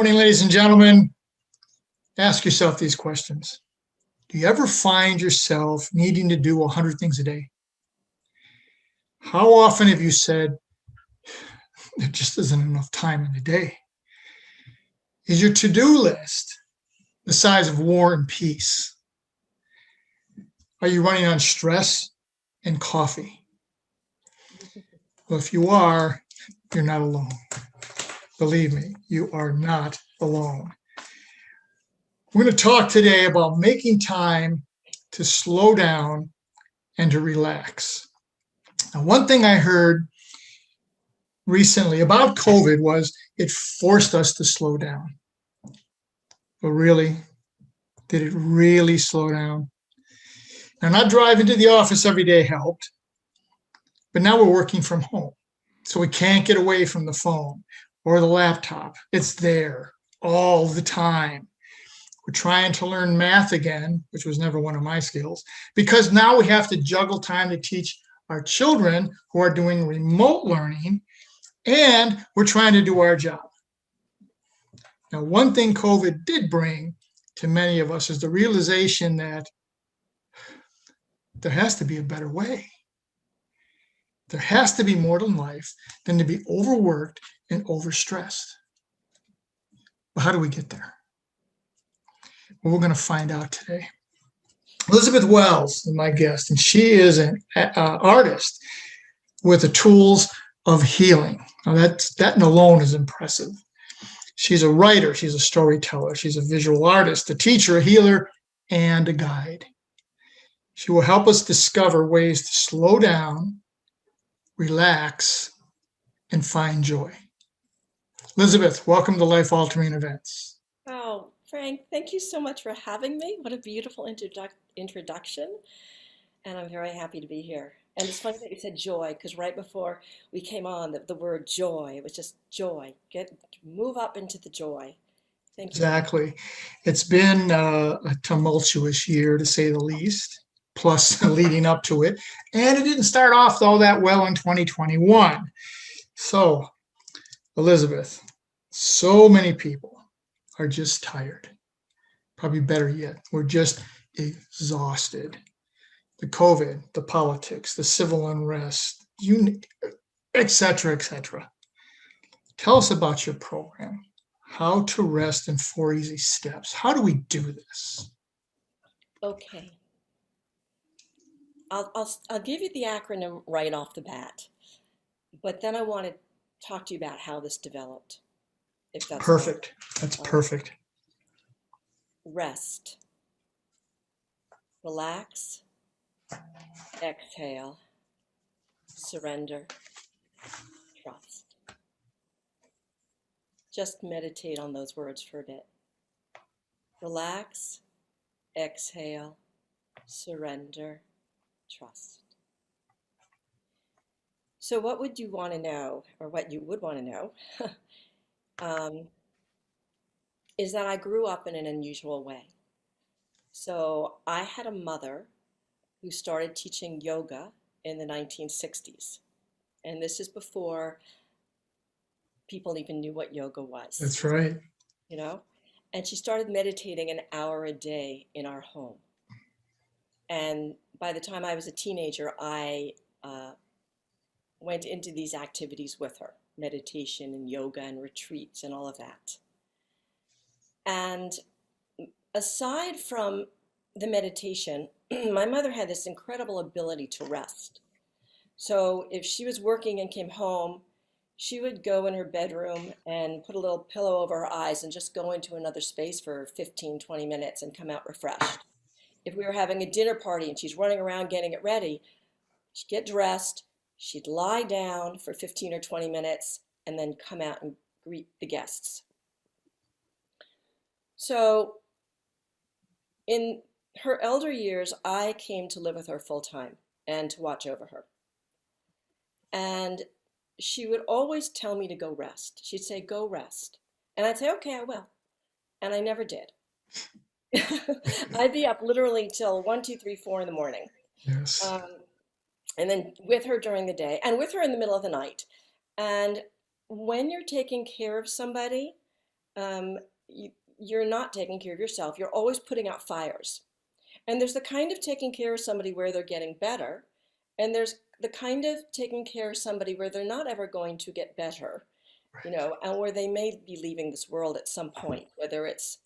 morning, ladies and gentlemen. Ask yourself these questions. Do you ever find yourself needing to do 100 things a day? How often have you said, there just isn't enough time in the day? Is your to-do list the size of War and Peace? Are you running on stress and coffee? Well, if you are, you're not alone. Believe me, you are not alone. We're going to talk today about making time to slow down and to relax. Now, one thing I heard recently about COVID was it forced us to slow down. But really, did it really slow down? Now, not driving to the office every day helped, but now we're working from home. So we can't get away from the phone or the laptop. It's there all the time. We're trying to learn math again, which was never one of my skills, because now we have to juggle time to teach our children who are doing remote learning, and we're trying to do our job. Now, one thing COVID did bring to many of us is the realization that there has to be a better way. There has to be more to life than to be overworked and overstressed. But how do we get there? Well, we're going to find out today. Elizabeth Wells is my guest, and she is an artist with the tools of healing. Now that alone is impressive. She's a writer, she's a storyteller, she's a visual artist, a teacher, a healer, and a guide. She will help us discover ways to slow down, relax, and find joy. Elizabeth, welcome to Life Altering Events. Oh, Frank, thank you so much for having me. What a beautiful introduction. And I'm very happy to be here. And it's funny that you said joy, because right before we came on, the word joy, it was just joy. Move up into the joy. Thank you. Exactly. It's been a tumultuous year, to say the least, plus leading up to it. And it didn't start off all that well in 2021. So, Elizabeth, so many people are just tired. Probably better yet, we're just exhausted. The COVID, the politics, the civil unrest, et cetera, et cetera. Tell us about your program. How to Rest in 4 Easy Steps. How do we do this? Okay. I'll give you the acronym right off the bat, but then I want to talk to you about how this developed, if that's perfect. That's perfect. Rest. Relax. Exhale. Surrender. Trust. Just meditate on those words for a bit. Relax. Exhale. Surrender. Trust. So what would you want to know, or what you would want to know, is that I grew up in an unusual way. So I had a mother who started teaching yoga in the 1960s. And this is before people even knew what yoga was. That's right. You know? And she started meditating an hour a day in our home. And by the time I was a teenager, I went into these activities with her, meditation and yoga and retreats and all of that. And aside from the meditation, my mother had this incredible ability to rest. So if she was working and came home, she would go in her bedroom and put a little pillow over her eyes and just go into another space for 15, 20 minutes and come out refreshed. If we were having a dinner party and she's running around getting it ready, she'd get dressed, she'd lie down for 15 or 20 minutes and then come out and greet the guests. So in her elder years, I came to live with her full time and to watch over her. And she would always tell me to go rest. She'd say, go rest. And I'd say, okay, I will. And I never did. I'd be up literally till 1, 2, 3, 4 in the morning. Yes. And then with her during the day and with her in the middle of the night. And when you're taking care of somebody, um, you, you're not taking care of yourself. You're always putting out fires. And there's the kind of taking care of somebody where they're getting better, and there's the kind of taking care of somebody where they're not ever going to get better, Right. and where they may be leaving this world at some point, whether it's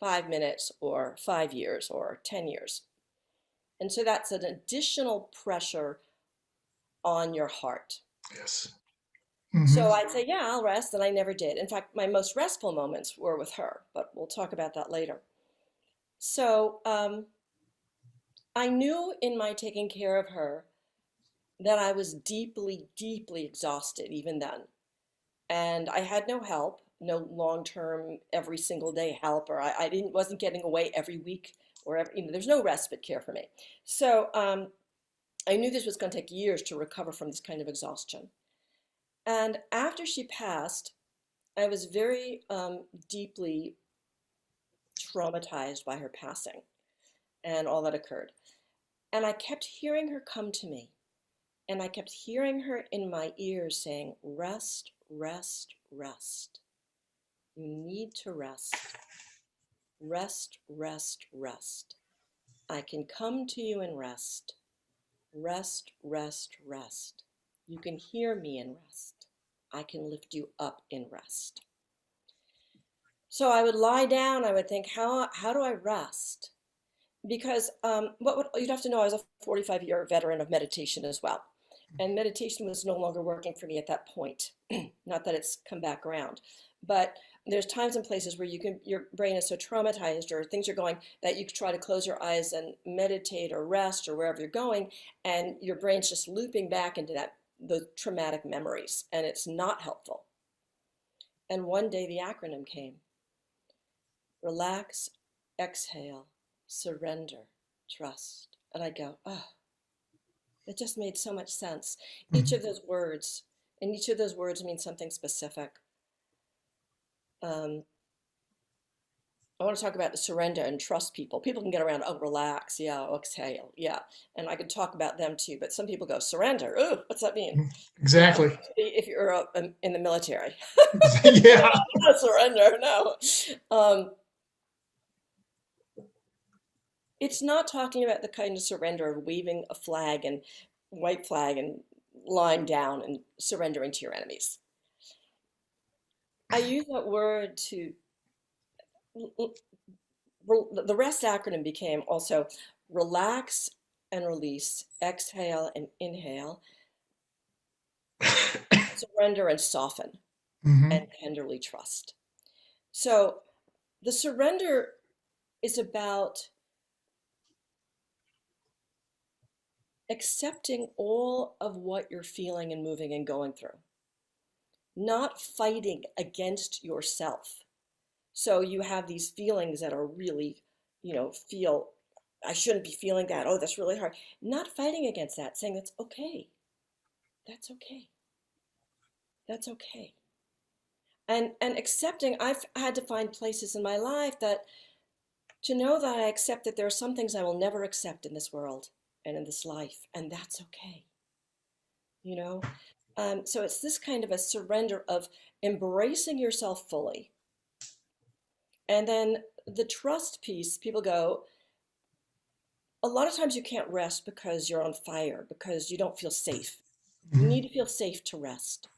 5 minutes or 5 years or 10 years. And so that's an additional pressure on your heart. Yes. So Hmm. I'd say, yeah, I'll rest. And I never did. In fact, my most restful moments were with her, but we'll talk about that later. So I knew in my taking care of her that I was deeply, deeply exhausted even then. And I had no help, no long-term, every single day help, or I wasn't getting away every week or every, there's no respite care for me. So I knew this was going to take years to recover from this kind of exhaustion. And after she passed, I was very deeply traumatized by her passing and all that occurred. And I kept hearing her come to me. And I kept hearing her in my ears saying, rest, rest, rest. You need to rest. Rest, rest, rest. I can come to you and rest. Rest, rest, rest. You can hear me in rest. I can lift you up in rest. So I would lie down. I would think, how do I rest? Because you'd have to know, I was a 45-year veteran of meditation as well. And meditation was no longer working for me at that point. Not that it's come back around, but there's times and places where your brain is so traumatized or things are going that you try to close your eyes and meditate or rest or wherever you're going, and your brain's just looping back into those traumatic memories, and it's not helpful. And one day the acronym came: relax, exhale, surrender, trust. And I go, oh, it just made so much sense. Each of Hmm. those words, and each of those words means something specific. Um, I want to talk about the surrender and trust people. People can get around, oh, relax, yeah, exhale, yeah. And I could talk about them too, but some people go, surrender, ooh, what's that mean? Exactly. Especially if you're in the military. Yeah. Surrender, no. Um, it's not talking about the kind of surrender of waving a flag and white flag and lying down and surrendering to your enemies. I use that word to, the REST acronym became also relax and release, exhale and inhale, surrender and soften, and Hmm. tenderly trust. So the surrender is about accepting all of what you're feeling and moving and going through, not fighting against yourself. So you have these feelings that are really, feel, I shouldn't be feeling that. Oh, that's really hard. Not fighting against that, saying that's okay. That's okay. That's okay. And accepting, I've had to find places in my life that to know that I accept that there are some things I will never accept in this world and in this life, and that's okay. You know? So it's this kind of a surrender of embracing yourself fully. And then the trust piece, people go, a lot of times you can't rest because you're on fire, because you don't feel safe. You Hmm. need to feel safe to rest.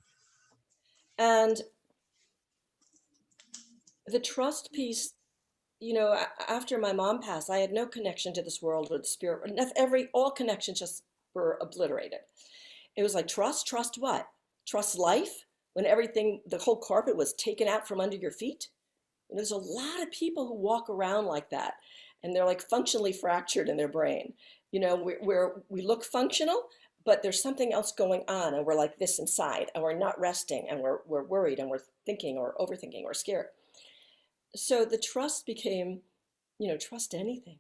And the trust piece, after my mom passed, I had no connection to this world or the spirit. All connections just were obliterated. It was like trust what? Trust life when the whole carpet was taken out from under your feet. And there's a lot of people who walk around like that, and they're like functionally fractured in their brain. We look functional, but there's something else going on, and we're like this inside, and we're not resting, and we're worried, and we're thinking or overthinking or scared. So the trust became, trust anything,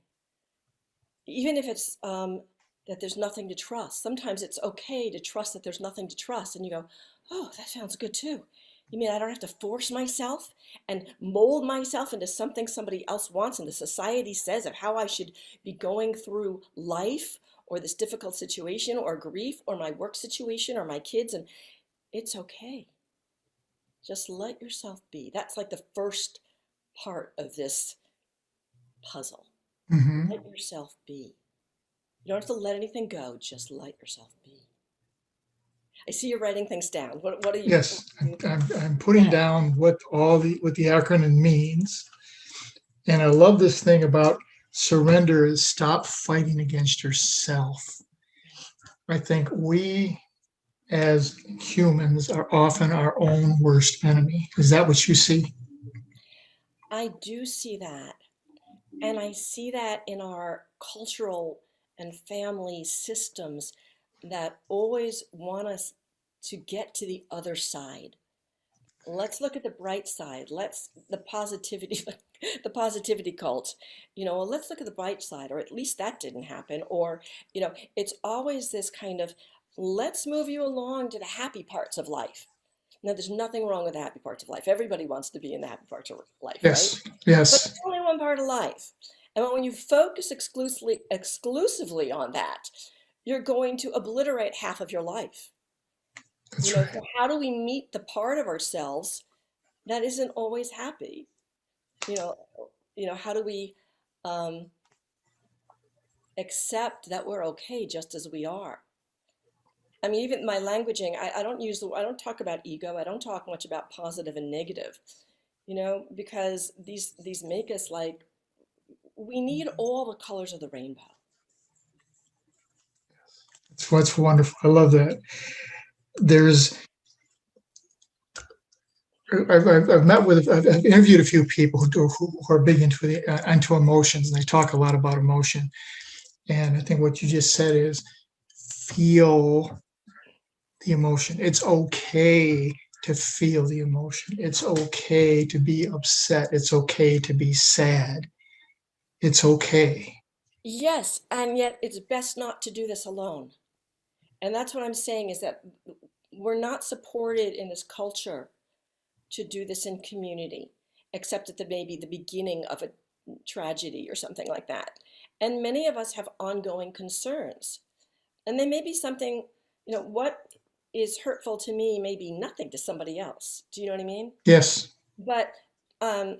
even if it's that there's nothing to trust. Sometimes it's okay to trust that there's nothing to trust, and you go, oh, that sounds good too. You mean I don't have to force myself and mold myself into something somebody else wants and the society says of how I should be going through life or this difficult situation or grief or my work situation or my kids, and it's okay. Just let yourself be. That's like the first part of this puzzle. Hmm. Let yourself be. You don't have to let anything go, just let yourself be. I see you're writing things down. What are you? Yes, I'm Go putting ahead. down what the acronym means. And I love this thing about surrender is stop fighting against yourself. I think we as humans are often our own worst enemy. Is that what you see? I do see that. And I see that in our cultural and family systems that always want us to get to the other side. Let's look at the bright side. Let's the positivity, the positivity cult. Well, let's look at the bright side, or at least that didn't happen. Or, it's always this kind of let's move you along to the happy parts of life. Now, there's nothing wrong with the happy parts of life. Everybody wants to be in the happy parts of life, right? Yes, But yes, it's only one part of life. And when you focus exclusively on that, you're going to obliterate half of your life. that's right. So how do we meet the part of ourselves that isn't always happy? You know, how do we um, accept that we're okay just as we are? I mean, even my languaging, I don't talk about ego. I don't talk much about positive and negative, because these make us like we need all the colors of the rainbow. It's what's wonderful. I love that. There's I've met with I've interviewed a few people who are big into emotions, and they talk a lot about emotion. And I think what you just said is feel the emotion. It's okay to feel the emotion. It's okay to be upset. It's okay to be sad. It's okay. Yes, and yet it's best not to do this alone. And that's what I'm saying is that we're not supported in this culture to do this in community, except at the maybe the beginning of a tragedy or something like that. And many of us have ongoing concerns. And they may be something, what is hurtful to me may be nothing to somebody else. Do you know what I mean? Yes. But um,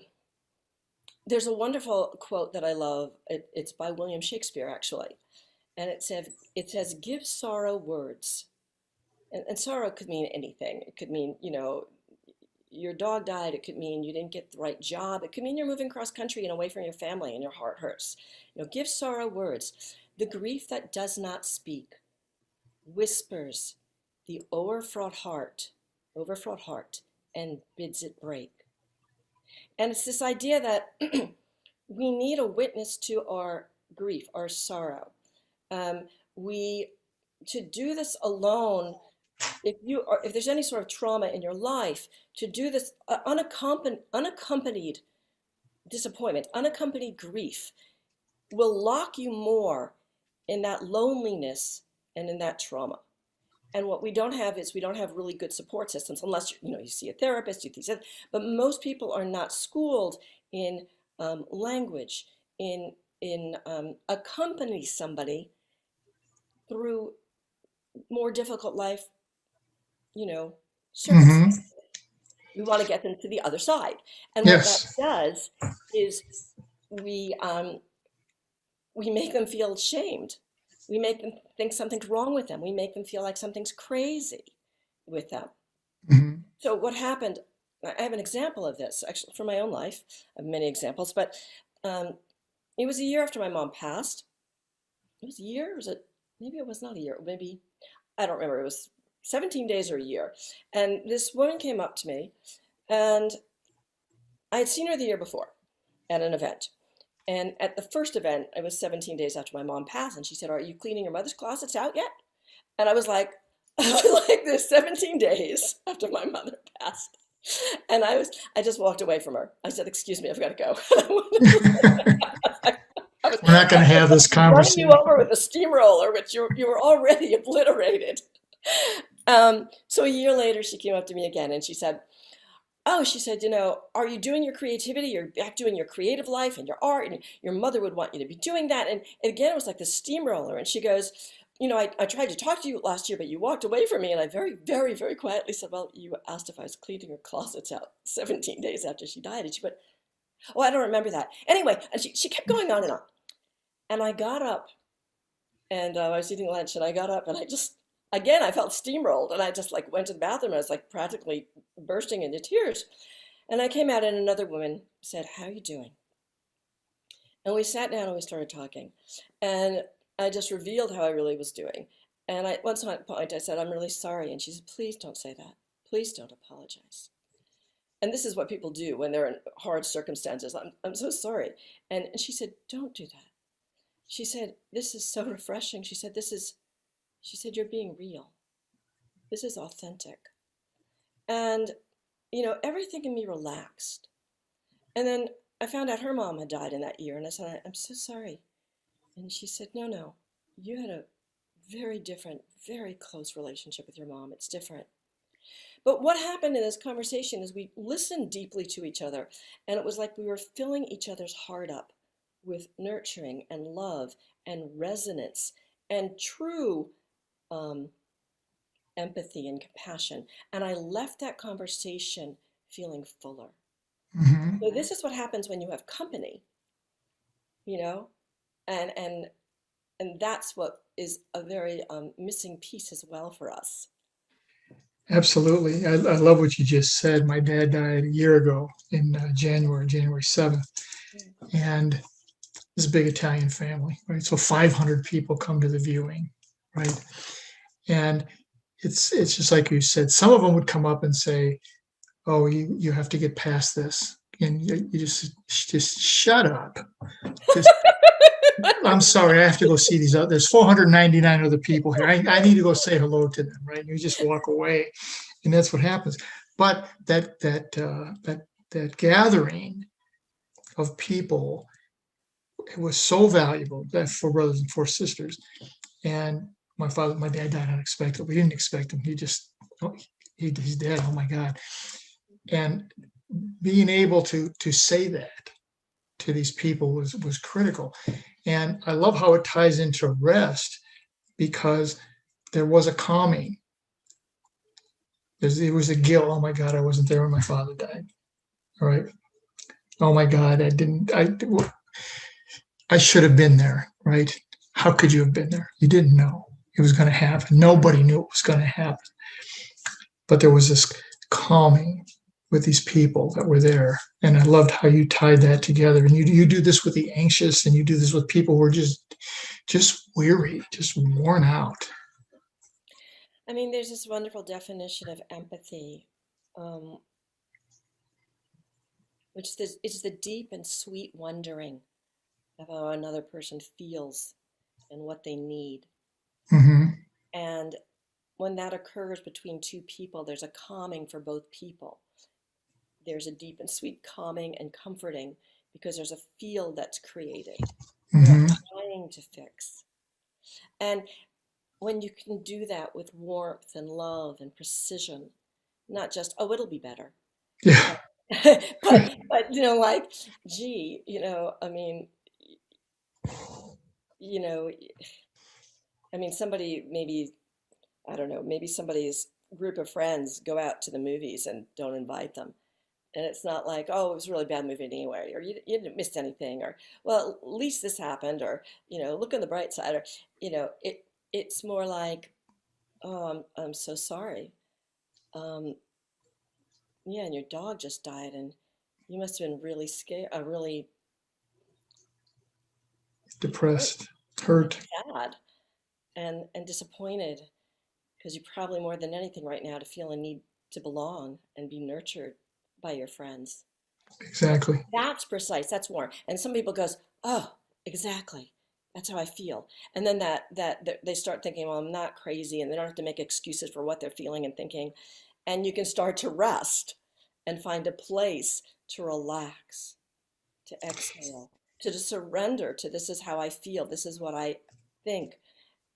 there's a wonderful quote that I love. It's by William Shakespeare, actually. And it says, give sorrow words. And sorrow could mean anything. It could mean, your dog died. It could mean you didn't get the right job. It could mean you're moving cross country and away from your family and your heart hurts. Give sorrow words. The grief that does not speak whispers the overfraught heart, and bids it break. And it's this idea that we need a witness to our grief, our sorrow. We to do this alone. If there's any sort of trauma in your life, to do this unaccompanied disappointment, unaccompanied grief, will lock you more in that loneliness and in that trauma. And what we don't have is we don't have really good support systems unless you see a therapist, but most people are not schooled in language, in accompany somebody through more difficult life, you know, Hmm. circumstances. We want to get them to the other side, and what that Yes. does is we um, we make them feel shamed. We make them think something's wrong with them. We make them feel like something's crazy with them. Hmm. So what happened, I have an example of this actually from my own life. I have many examples, but um, it was a year after my mom passed. It was a year? Was it? Maybe it was not a year. Maybe, I don't remember. It was 17 days or a year. And this woman came up to me, and I had seen her the year before at an event. And at the first event, it was 17 days after my mom passed, and she said, "Are you cleaning your mother's closets out yet?" And I was like, like there's 17 days after my mother passed. And I just walked away from her. I said, "Excuse me, I've got to go." I was, We're not going to have this running you conversation. over with a steamroller, which you were already obliterated. So a year later, she came up to me again and she said, "Oh," she said, "are you doing your creativity? You're back doing your creative life and your art, and your mother would want you to be doing that." And again, it was like the steamroller. And she goes, I tried to talk to you last year, but you walked away from me. And I very, very, very quietly said, well, you asked if I was cleaning her closets out 17 days after she died. And she went, oh, I don't remember that. Anyway, and she kept going on and on. And I got up and I was eating lunch and I got up and again, I felt steamrolled and I just like went to the bathroom. I was like practically bursting into tears. And I came out and another woman said, how are you doing? And we sat down and we started talking. And I just revealed how I really was doing. And at one point I said, I'm really sorry. And she said, please don't say that. Please don't apologize. And this is what people do when they're in hard circumstances. I'm so sorry. And she said, don't do that. She said, this is so refreshing. She said, you're being real. This is authentic. And, everything in me relaxed. And then I found out her mom had died in that year. And I said, I'm so sorry. And she said, no, you had a very different, very close relationship with your mom. It's different. But what happened in this conversation is we listened deeply to each other. And it was like we were filling each other's heart up with nurturing and love and resonance and true empathy and compassion. And I left that conversation feeling fuller. Mhm. So this is what happens when you have company, you know, and and and that's what is a very missing piece as well for us. Absolutely. I love what you just said. My dad died a year ago in January 7th. And this big Italian family, right? So 500 people come to the viewing, right? And it's just like you said, some of them would come up and say, oh, you have to get past this. And you just shut up. Just, I'm sorry, I have to go see these other. There's 499 other people here. I need to go say hello to them, right? You just walk away, and that's what happens. But that gathering of people, it was so valuable. That 4 brothers and 4 sisters, and my dad died unexpectedly. We didn't expect him. He's dead. Oh my God! And being able to say that to these people was critical. And I love how it ties into rest, because there was a calming. There was a guilt. Oh my God, I wasn't there when my father died. All right. Oh my God, I should have been there, right? How could you have been there? You didn't know it was going to happen. Nobody knew it was going to happen. But there was this calming with these people that were there. And I loved how you tied that together. And you do this with the anxious, and you do this with people who are just weary, just worn out. I mean, there's this wonderful definition of empathy, um, which is the deep and sweet wondering of how another person feels and what they need. Hmm. And when that occurs between two people, there's a calming for both people. There's a deep and sweet calming and comforting because there's a field that's created. You're not Hmm. trying to fix. And when you can do that with warmth and love and precision, not just, oh, it'll be better. Yeah. But like, gee, I mean, you know, somebody maybe, I don't know, maybe somebody's group of friends go out to the movies and don't invite them. And it's not like, oh, it was a really bad movie anyway, or you didn't miss anything, or, well, at least this happened, or, look on the bright side, or, it's more like, oh, I'm so sorry. Um, yeah, and your dog just died, and you must have been really scared, really hurt, Depressed, hurt. sad, and disappointed, because you probably more than anything right now to feel a need to belong and be nurtured by your friends. Exactly. That's precise. That's warm. And some people goes, oh, exactly. That's how I feel. And then that they start thinking, well, I'm not crazy, and they don't have to make excuses for what they're feeling and thinking. And you can start to rest and find a place to relax, to exhale, to just surrender to this is how I feel, this is what I think,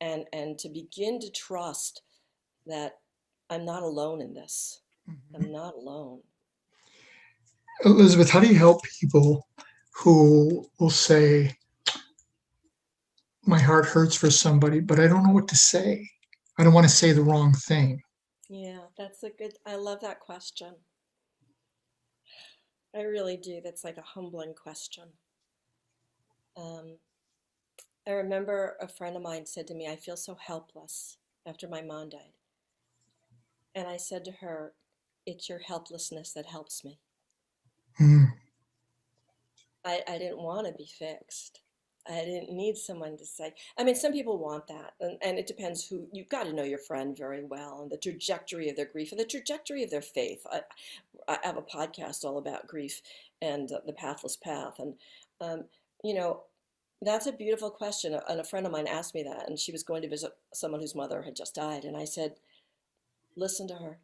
and to begin to trust that I'm not alone in this. I'm not alone. Elizabeth, how do you help people who will say, my heart hurts for somebody, but I don't know what to say. I don't want to say the wrong thing. Yeah, that's a good, I love that question. I really do. That's like a humbling question. Um, I remember a friend of mine said to me, I feel so helpless after my mom died. And I said to her, it's your helplessness that helps me. Mm, I didn't want to be fixed. I didn't need someone to say. I mean, some people want that, and it depends who. You've got to know your friend very well and the trajectory of their grief and the trajectory of their faith. I have a podcast all about grief and the pathless path, and um, you know, that's a beautiful question. And a friend of mine asked me that, and she was going to visit someone whose mother had just died, and I said, listen to her.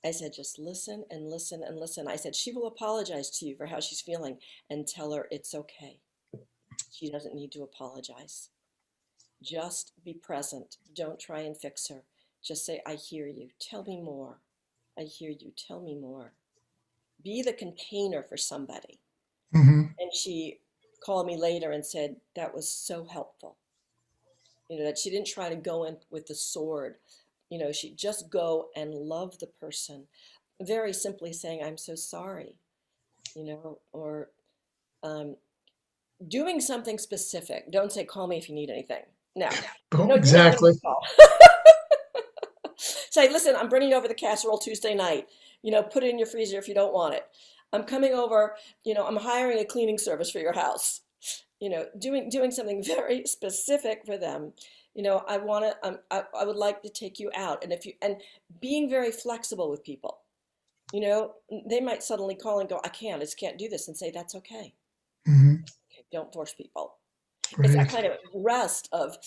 I said, just listen and listen and listen. I said, she will apologize to you for how she's feeling and tell her it's okay. She doesn't need to apologize. Just be present. Don't try and fix her. Just say, I hear you. Tell me more. I hear you. Tell me more. Be the container for somebody. hmm And she called me later and said, that was so helpful. That she didn't try to go in with the sword. She'd just go and love the person. Very simply saying, I'm so sorry, or um, doing something specific. Don't say, call me if you need anything. No, Oh, no, do not make exactly. a call. Say, listen, I'm bringing over the casserole Tuesday night. Put it in your freezer if you don't want it. I'm coming over, I'm hiring a cleaning service for your house. Doing something very specific for them. I want to, I would like to take you out. And being very flexible with people. They might suddenly call and go, I just can't do this, and say, that's okay. hmm Okay, don't force people. It's that Right. kind of rest of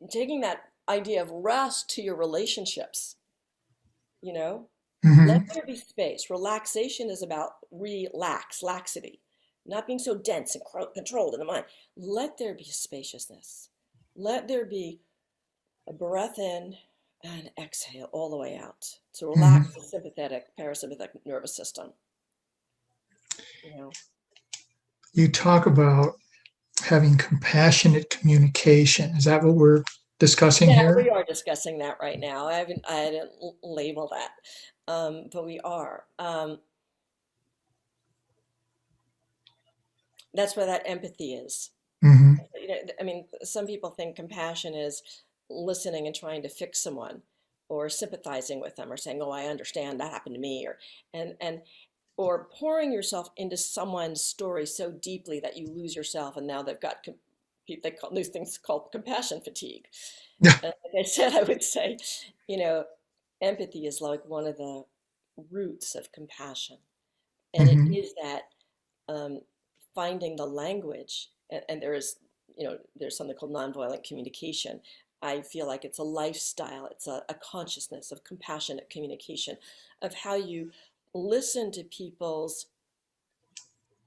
taking that idea of rest to your relationships, you know? Let hmm there be space. Relaxation is about laxity, not being so dense and controlled in the mind. Let there be spaciousness. Let there be a breath in and exhale all the way out to hmm relax the sympathetic, parasympathetic nervous system, you know? You talk about having compassionate communication. Is that what we're discussing Yeah, here? we are discussing that right now. I didn't label that, but we are. That's where that empathy is. hmm I mean, some people think compassion is listening and trying to fix someone, or sympathizing with them, or saying, "Oh, I understand that happened to me," or pouring yourself into someone's story so deeply that you lose yourself, and now they've got they call these things called compassion fatigue. Yeah. Like I said, I would say, you know, empathy is like one of the roots of compassion, and it hmm is that um, finding the language, and there's something called nonviolent communication. I feel like it's a lifestyle, it's a consciousness of compassionate communication, of how you listen to people's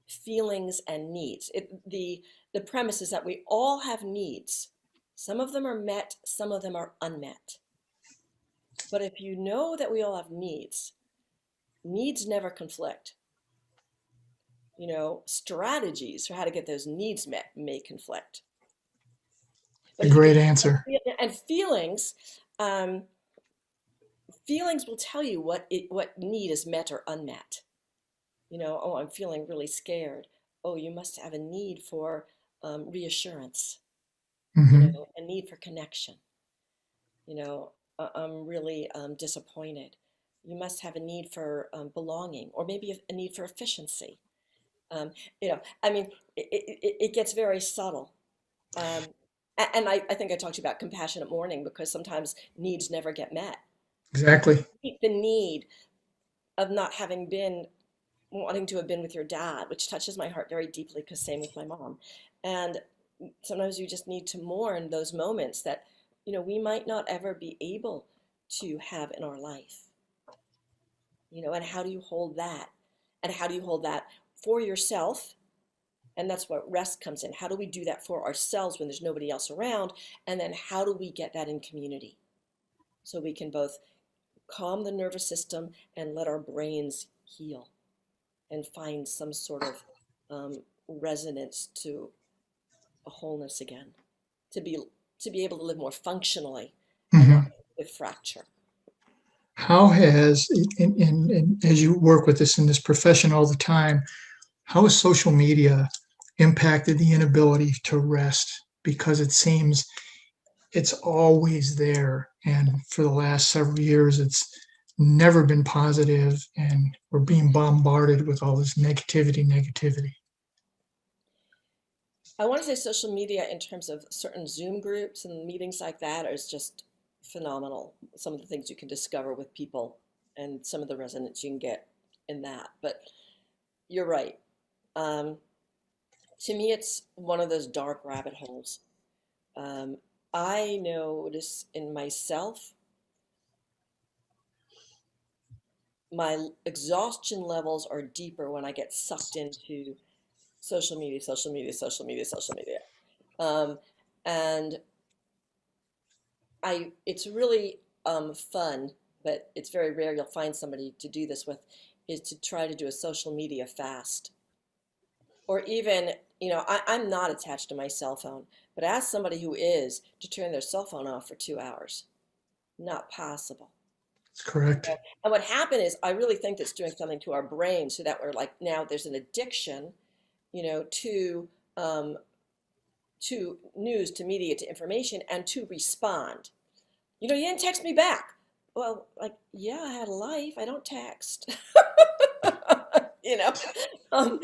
feelings and needs. The premise is that we all have needs. Some of them are met, some of them are unmet. But if you know that we all have needs never conflict. Strategies for how to get those needs met may conflict. A But if you great can, answer. and um, feelings will tell you what need is met or unmet. Oh, I'm feeling really scared. Oh, you must have a need for reassurance. hmm A need for connection. I'm really disappointed. You must have a need for belonging, or maybe a need for efficiency. I mean, it gets very subtle. Um, and I think I talked to you about compassionate mourning, because sometimes needs never get met. Exactly. The need of not having been, wanting to have been with your dad, which touches my heart very deeply, because same with my mom. And sometimes you just need to mourn those moments that, we might not ever be able to have in our life. And how do you hold that? And how do you hold that for yourself? And that's what rest comes in. How do we do that for ourselves when there's nobody else around? And then how do we get that in community? So we can both calm the nervous system and let our brains heal and find some sort of resonance to a wholeness again, to be able to live more functionally and Hmm. not with fracture. How has, as you work with this in this profession all the time, how has social media impacted the inability to rest? Because it seems it's always there. And for the last several years, it's never been positive, and we're being bombarded with all this negativity. I want to say social media in terms of certain Zoom groups and meetings like that is just phenomenal. Some of the things you can discover with people and some of the resonance you can get in that. But you're right. Um, to me, it's one of those dark rabbit holes. Um, I notice in myself, my exhaustion levels are deeper when I get sucked into social media, social media, social media, social media. Um, and it's really fun, but it's very rare you'll find somebody to do this with, is to try to do a social media fast. Or even, I'm not attached to my cell phone, but ask somebody who is to turn their cell phone off for 2 hours. Not possible. That's correct. And what happened is, I really think that's doing something to our brain, so that we're like, now there's an addiction, to um, news, to media, to information, and to respond. You didn't text me back. Well, like, yeah, I had a life. I don't text. you know, um,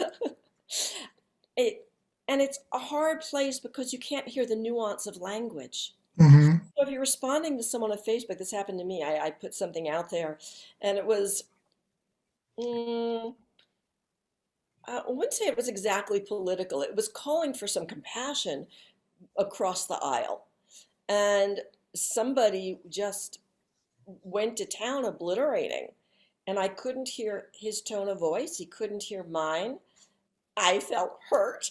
it, and it's a hard place because you can't hear the nuance of language. Hmm. So if you're responding to someone on Facebook, this happened to me. I put something out there, and it was, mm, I wouldn't say it was exactly political. It was calling for some compassion across the aisle, and somebody just went to town obliterating, and I couldn't hear his tone of voice. He couldn't hear mine. I felt hurt.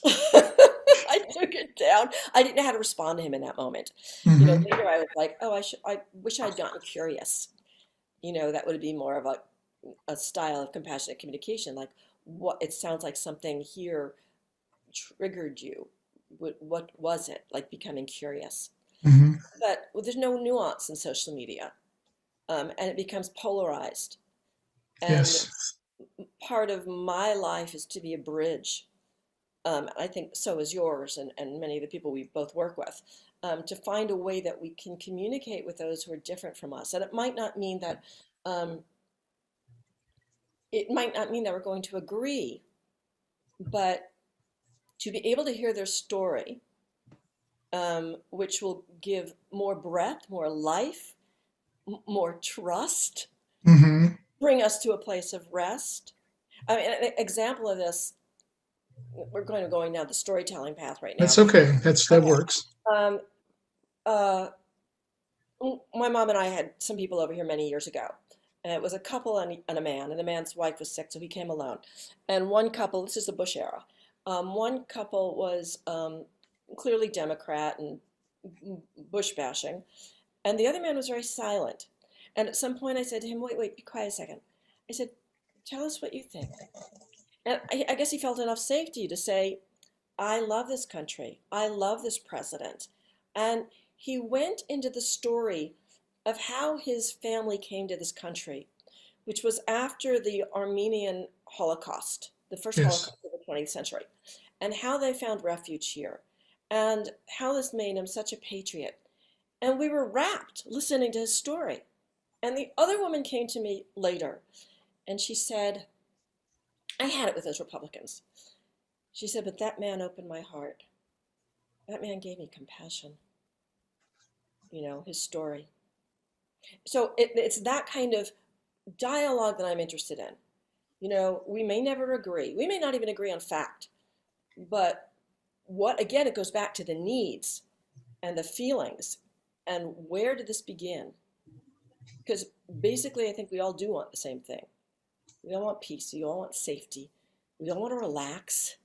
I took it down. I didn't know how to respond to him in that moment. Hmm. Later I was like, oh, I wish I'd gotten curious. That would be more of a style of compassionate communication. Like, what it sounds like something here triggered you. What was it? Like becoming curious. Hmm. But there's no nuance in social media, and it becomes polarized. And Yes. part of my life is to be a bridge. I think so is yours, and many of the people we both work with, to find a way that we can communicate with those who are different from us. And um, it might not mean that we're going to agree, but to be able to hear their story, which will give more breath, more life, more trust, Hmm. bring us to a place of rest. I mean, an example of this, we're going down the storytelling path right That's now. okay. That Okay. works. Um, uh, my mom and I had some people over here many years ago. And it was a couple and a man, and the man's wife was sick, so he came alone. And one couple, this is the Bush era, one couple was clearly Democrat and Bush bashing, and the other man was very silent. And at some point I said to him, wait, be quiet a second. I said, tell us what you think. And I guess he felt enough safety to say, I love this country. I love this president. And he went into the story of how his family came to this country, which was after the Armenian Holocaust, the first Yes. Holocaust of the 20th century, and how they found refuge here, and how this made him such a patriot. And we were rapt listening to his story. And the other woman came to me later, and she said, I had it with those Republicans. She said, but that man opened my heart. That man gave me compassion, his story. So it's that kind of dialogue that I'm interested in. We may never agree. We may not even agree on fact. But again, it goes back to the needs and the feelings. And where did this begin? Because basically, I think we all do want the same thing. We all want peace. We all want safety. We all want to relax.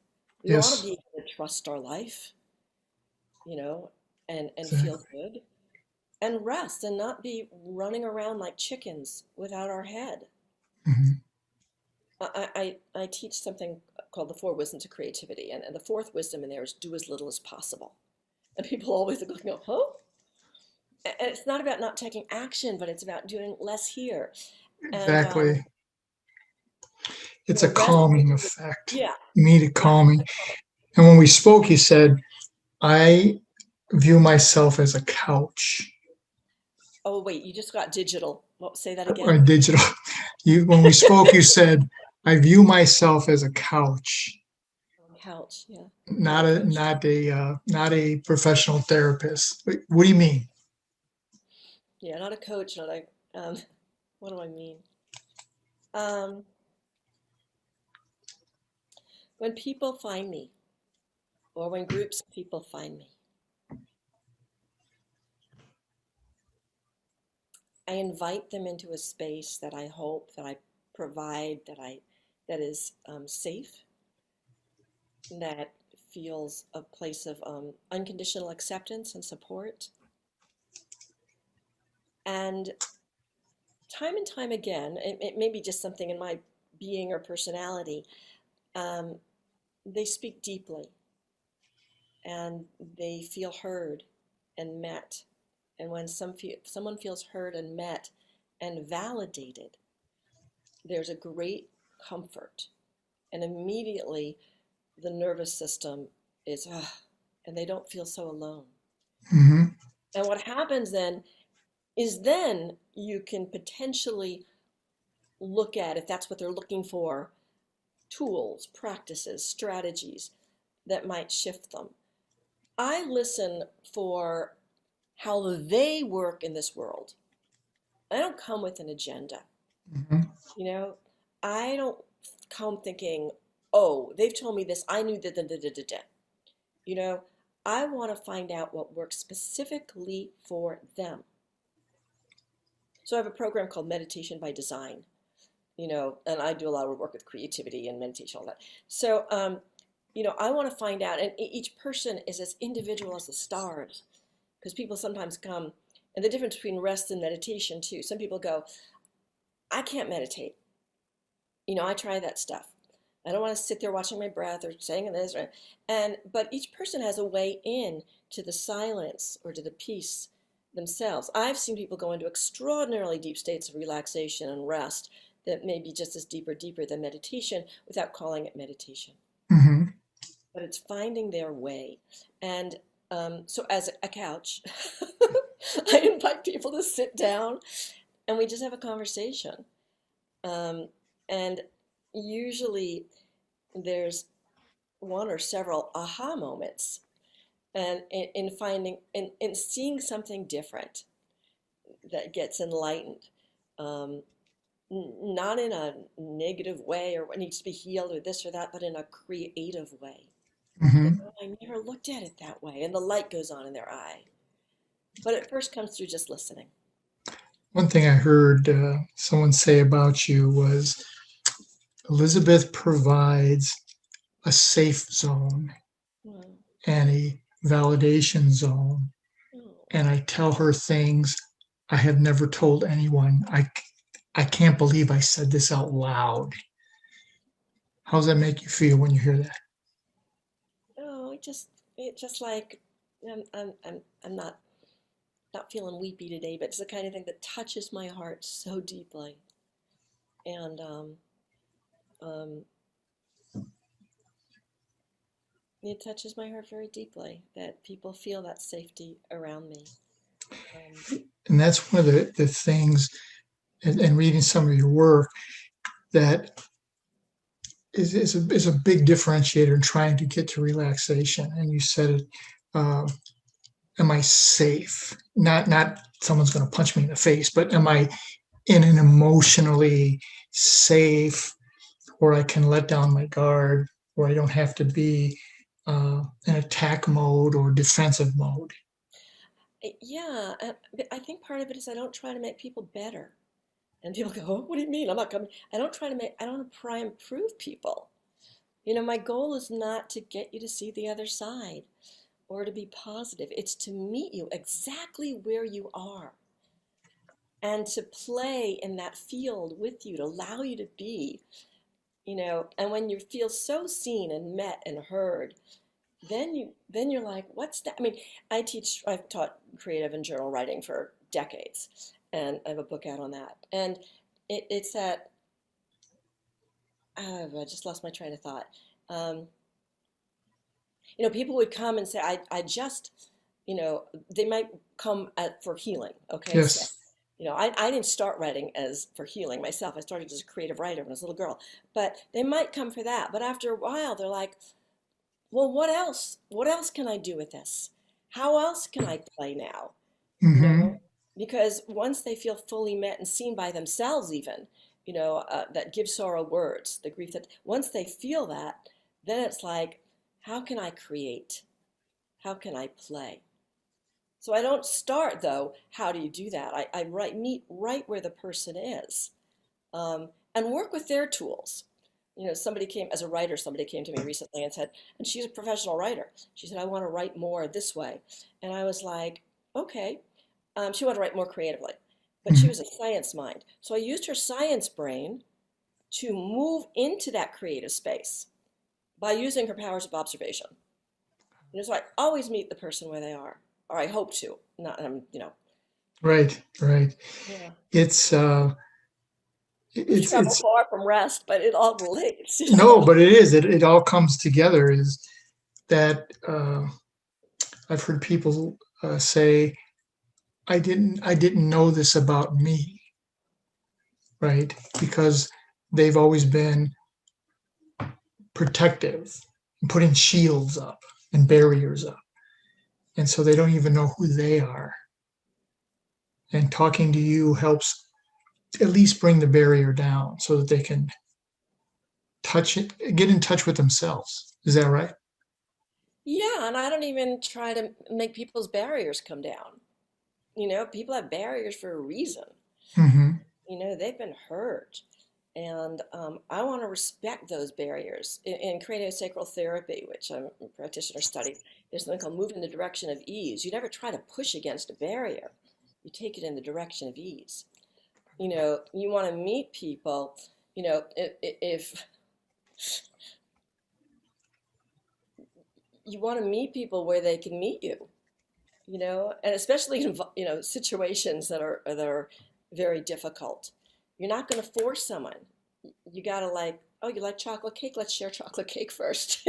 We all want to Yes. be able to trust our life, you know, and feel Exactly. good and rest and not be running around like chickens without our head. Hmm. I teach something called the Four Wisdoms of Creativity. And the fourth wisdom in there is do as little as possible. And people always look and go, huh? And it's not about not taking action, but it's about doing less here. And, Exactly. you It's know, a rest, calming effect. yeah, You need a yeah. calming. And when we spoke, you said, I view myself as a couch Oh, wait, you just got digital. What, say that or again? digital. When we spoke, you said, I view myself as a couch, Couch, yeah. Not a not a coach. not a not a professional therapist. What do you mean? Yeah, not a coach, not a, what do I mean? Um, when people find me, or when groups of people find me, I invite them into a space that I hope that I provide, that is safe, that feels a place of unconditional acceptance and support. And time again, it may be just something in my being or personality, um, they speak deeply and they feel heard and met. And when someone feels heard and met and validated, there's a great comfort. And immediately the nervous system is, and they don't feel so alone. Hmm. And what happens then is then you can potentially look at, if that's what they're looking for, tools, practices, strategies that might shift them. I listen for how they work in this world. I don't come with an agenda. Hmm. You know, I don't come thinking, oh, they've told me this, I knew that, da, da, da, da, da. You know, I want to find out what works specifically for them. So I have a program called Meditation by Design, you know, and I do a lot of work with creativity and meditation, all that. So, you know, I want to find out, and each person is as individual as the stars, because people sometimes come, and the difference between rest and meditation too. Some people go, I can't meditate. You know, I try that stuff. I don't want to sit there watching my breath or saying this, but each person has a way in to the silence or to the peace themselves. I've seen people go into extraordinarily deep states of relaxation and rest that may be just as deep or deeper than meditation without calling it meditation. Hmm. But it's finding their way. And so, as a couch, I invite people to sit down and we just have a conversation. Um, and usually there's one or several aha moments and in finding in seeing something different that gets enlightened, um, not in a negative way or what needs to be healed or this or that, but in a creative way. That, Hmm. oh, I never looked at it that way, and the light goes on in their eye. But it first comes through just listening. One thing I heard someone say about you was Elizabeth provides a safe zone Oh, and a validation zone. oh. And I tell her things I have never told anyone. I can't believe I said this out loud. How does that make you feel when you hear that? Oh, it just like I'm not feeling weepy today, but it's the kind of thing that touches my heart so deeply, and um, it touches my heart very deeply that people feel that safety around me. Um, And that's one of the things, and reading some of your work, that is a big differentiator in trying to get to relaxation. And you said it, uh, am I safe? Not someone's going to punch me in the face, but am I in an emotionally safe where I can let down my guard, where I don't have to be in attack mode or defensive mode? yeah, but I think part of it is I don't try to make people better. And people go, oh, what do you mean? I'm not coming. I don't try and prove people. You know, my goal is not to get you to see the other side or to be positive. It's to meet you exactly where you are and to play in that field with you, to allow you to be And when you feel so seen and met and heard, then you're like, what's that? I mean, I've taught creative and journal writing for decades, and I have a book out on that. And it's that, I just lost my train of thought. Um, People would come and say, I just, they might come for healing. Okay. So, Yes. I didn't start writing as for healing myself. I started as a creative writer when I was a little girl, but they might come for that. But after a while, they're like, well, what else? What else can I do with this? How else can I play now? You Hmm. know, because once they feel fully met and seen by themselves, even, that give sorrow words, the grief that once they feel that, then it's like, how can I create? How can I play? So I don't start though. How do you do that? I meet right where the person is, and work with their tools. Somebody came as a writer. Somebody came to me recently and said, and she's a professional writer. She said, I want to write more this way, and I was like, okay. She wanted to write more creatively, but she was a science mind. So I used her science brain to move into that creative space by using her powers of observation. So I always meet the person where they are, or I hope to. Not, Right, right. yeah. It's We it's travel it's far from rest, but it all relates, no, but it is. It all comes together. Is that I've heard people say, I didn't know this about me, right? Because they've always been protective, and putting shields up and barriers up, and so they don't even know who they are. And talking to you helps at least bring the barrier down so that they can touch it, get in touch with themselves. Is that right? Yeah, and I don't even try to make people's barriers come down. People have barriers for a reason. Hmm. They've been hurt. And I want to respect those barriers. In craniosacral therapy, which I'm a practitioner studying, there's something called move in the direction of ease. You never try to push against a barrier. You take it in the direction of ease. You want to meet people, if you want to meet people where they can meet you, and especially in situations that are very difficult. You're not going to force someone. You got to like, oh, you like chocolate cake? Let's share chocolate cake first.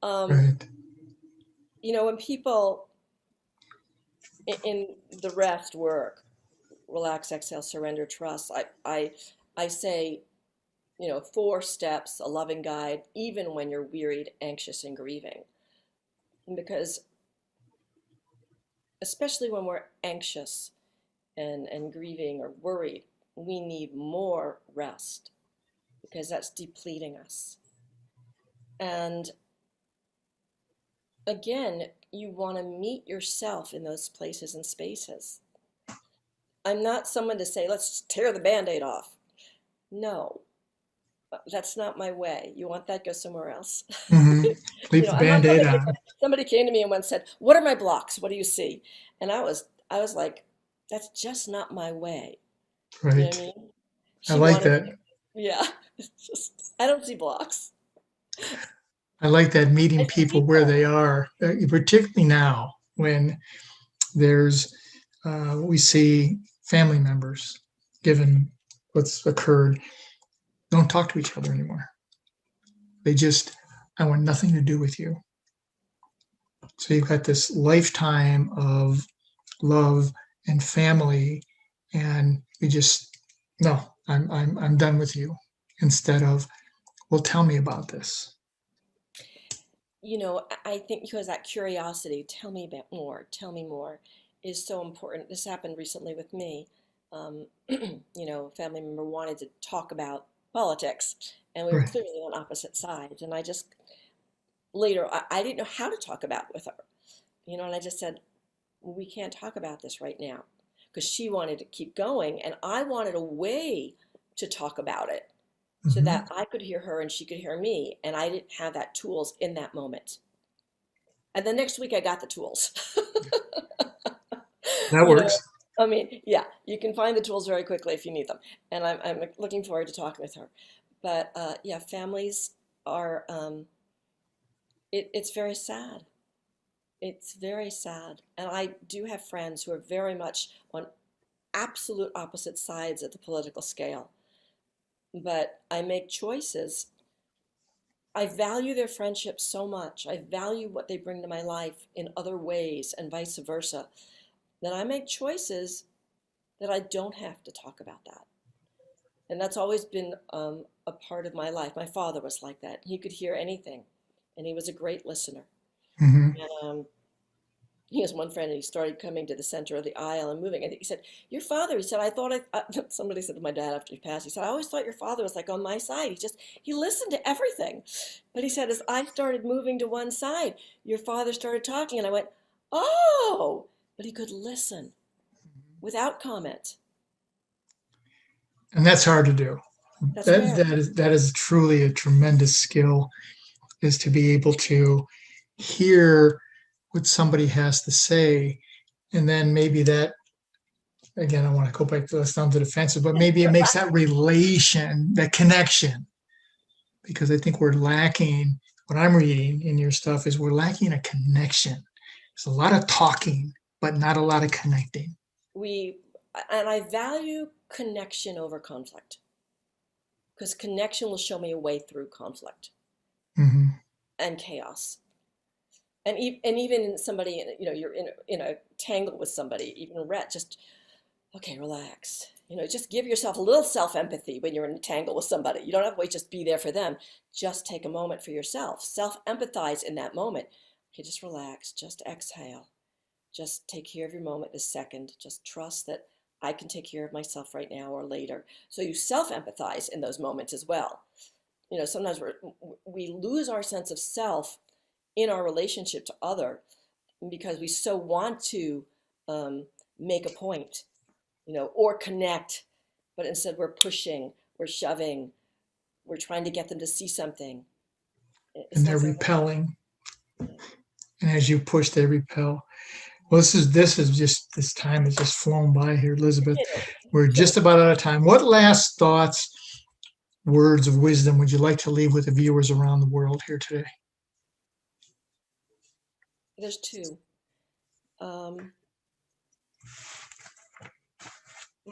um, Right. when people in the rest work, relax, exhale, surrender, trust. I say, 4 steps, a loving guide, even when you're wearied, anxious, and grieving, because especially when we're anxious and grieving or worried, we need more rest because that's depleting us. And again, you want to meet yourself in those places and spaces. I'm not someone to say, let's tear the band aid off. No, that's not my way. You want that? Go somewhere else. Hmm. Leave the I'm not band-aid somebody. on. Somebody came to me and once said, "What are my blocks? What do you see?" And I was like, "That's just not my way." You know what I Right. mean? I She like wanted, that. yeah. It's just I don't see blocks. I like that, I meeting see people where people. they are, particularly now when there's we see family members, given what's occurred, don't talk to each other anymore. They just, I want nothing to do with you. So you've got this lifetime of love and family, and we just, no, I'm done with you. Instead of, well, tell me about this. I think because that curiosity, tell me about more, tell me more, is so important. This happened recently with me. A family member wanted to talk about politics, and we were Right. clearly on opposite sides. And I just later, I didn't know how to talk about it with her, and I just said, we can't talk about this right now, because she wanted to keep going, and I wanted a way to talk about it so Hmm. that I could hear her and she could hear me, and I didn't have that tools in that moment. And the next week I got the tools. That you know, works. I mean, yeah, you can find the tools very quickly if you need them. And I'm looking forward to talking with her. But yeah, families are, it's very sad. It's very sad. And I do have friends who are very much on absolute opposite sides of the political scale. But I make choices. I value their friendship so much. I value what they bring to my life in other ways and vice versa, that I make choices that I don't have to talk about that. And that's always been a part of my life. My father was like that. He could hear anything, and he was a great listener. Hmm. And he has one friend, and he started coming to the center of the aisle and moving. And he said, "Your father," he said, "I thought somebody said to my dad after he passed, he said, I always thought your father was like on my side. He listened to everything. But he said, as I started moving to one side, your father started talking, and I went, oh, but he could listen without comment. And that's hard to do. That's That rare. that is truly a tremendous skill, is to be able to hear what somebody has to say, and then maybe that, again, I want to go back to, that sounds defensive, but maybe it makes that relation, that connection, because I think we're lacking, what I'm reading in your stuff is we're lacking a connection. There's a lot of talking, but not a lot of connecting. We, and I value connection over conflict, because connection will show me a way through conflict Hmm. and chaos. And even in somebody, you're in a tangle with somebody, even a ret, just, okay, relax. Just give yourself a little self-empathy when you're in a tangle with somebody. You don't have to wait, just be there for them. Just take a moment for yourself. Self-empathize in that moment. Okay, just relax, just exhale. Just take care of your moment this second. Just trust that I can take care of myself right now or later. So you self-empathize in those moments as well. Sometimes we lose our sense of self in our relationship to other, because we so want to um, make a point, or connect, but instead we're pushing, we're shoving, we're trying to get them to see something. And It's they're not going to work. repelling. And as you push, they repel. Well, this is just, this time has just flown by here, Elizabeth. We're just about out of time. What last thoughts, words of wisdom would you like to leave with the viewers around the world here today? There's two. Um,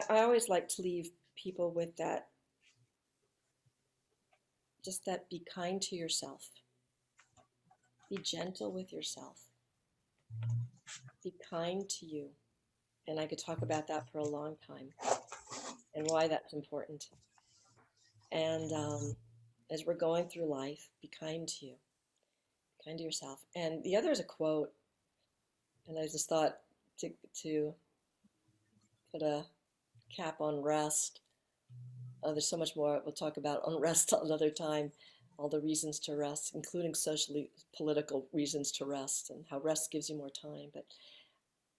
I always like to leave people with that, just that, be kind to yourself, be gentle with yourself, be kind to you. And I could talk about that for a long time and why that's important. And as we're going through life, be kind to you, be kind to yourself. And the other is a quote, and I just thought to put a cap on rest. There's so much more we'll talk about on rest another time, all the reasons to rest, including socially political reasons to rest, and how rest gives you more time. But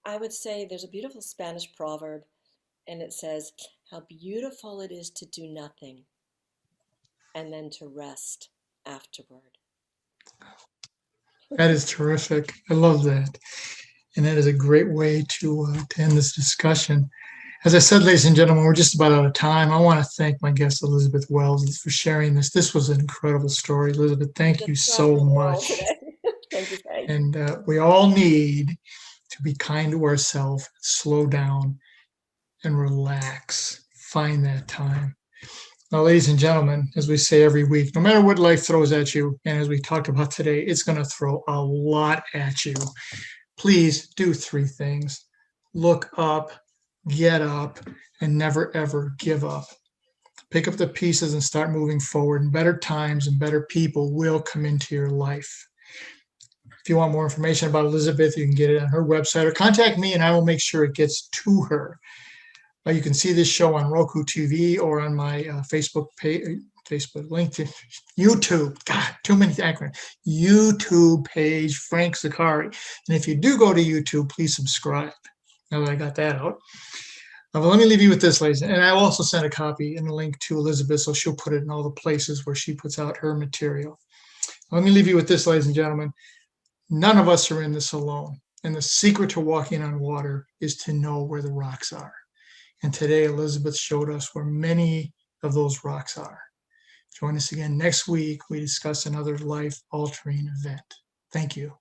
I would say there's a beautiful Spanish proverb, and it says, how beautiful it is to do nothing and then to rest afterward. That is terrific. I love that. And that is a great way to end this discussion. As I said, ladies and gentlemen, we're just about out of time. I want to thank my guest, Elizabeth Wells, for sharing this. This was an incredible story. Elizabeth, thank Just you so traveling the world much. today. Thank you, Frank. And we all need to be kind to ourselves, slow down, and relax. Find that time. Now, ladies and gentlemen, as we say every week, no matter what life throws at you, and as we talked about today, it's going to throw a lot at you. Please do three things: look up, get up, and never ever give up. Pick up the pieces and start moving forward, and better times and better people will come into your life. If you want more information about Elizabeth, you can get it on her website, or contact me and I will make sure it gets to her. You can see this show on Roku TV or on my Facebook page, LinkedIn, YouTube. God, too many acronyms. YouTube page, Frank Zaccari. And if you do go to YouTube, please subscribe. Now that I got that out. But let me leave you with this, ladies. And I will also send a copy and a link to Elizabeth, so she'll put it in all the places where she puts out her material. Let me leave you with this, ladies and gentlemen. None of us are in this alone. And the secret to walking on water is to know where the rocks are. And today, Elizabeth showed us where many of those rocks are. Join us again next week. We discuss another life-altering event. Thank you.